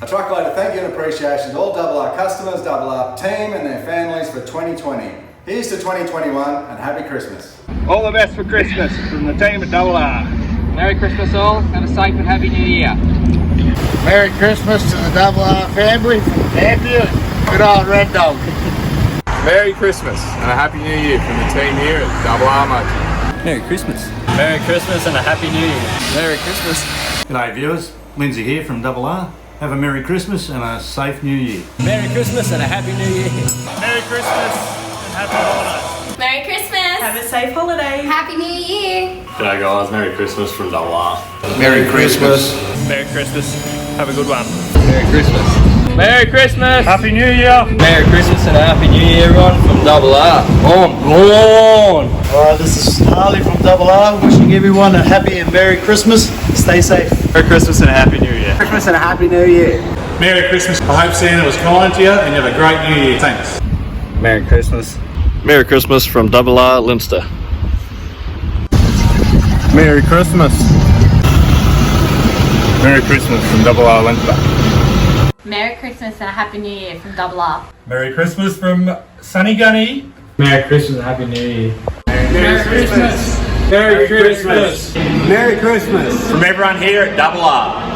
A truckload of thank you and appreciation to all Double R customers, Double R team and their families for 2020. Here's to 2021 and happy Christmas. All the best for Christmas from the team at Double R. Merry Christmas all, and a safe and happy New Year. Merry Christmas to the Double R family from Dampier, good old Red Dog. Merry Christmas and a Happy New Year from the team here at Double R Mudgee. Merry Christmas. Merry Christmas and a Happy New Year. Merry Christmas. G'day viewers, Lindsay here from Double R. Have a Merry Christmas and a safe New Year. Merry Christmas and a Happy New Year. Merry Christmas and happy holidays. Merry Christmas! Have a safe holiday! Happy New Year! G'day guys, Merry Christmas from Double R. Merry Christmas. Merry Christmas. Have a good one. Merry Christmas. Merry Christmas! Happy New Year! Merry Christmas and a Happy New Year, everyone, from Double R. On. Alright, this is Harley from Double R, wishing everyone a happy and Merry Christmas. Stay safe. Merry Christmas and a Happy New Year. Christmas and a happy New Year. Merry Christmas. I hope Santa was kind to you and you have a great New Year. Thanks. Merry Christmas. Merry Christmas from Double R Leinster. Merry Christmas. Merry Christmas from Double R Leinster. Merry Christmas and a Happy New Year from Double R. Merry Christmas from Sunny Gunnedah. Merry Christmas and Happy New Year. Merry Christmas. Merry Christmas. Merry Christmas. From everyone here at Double R.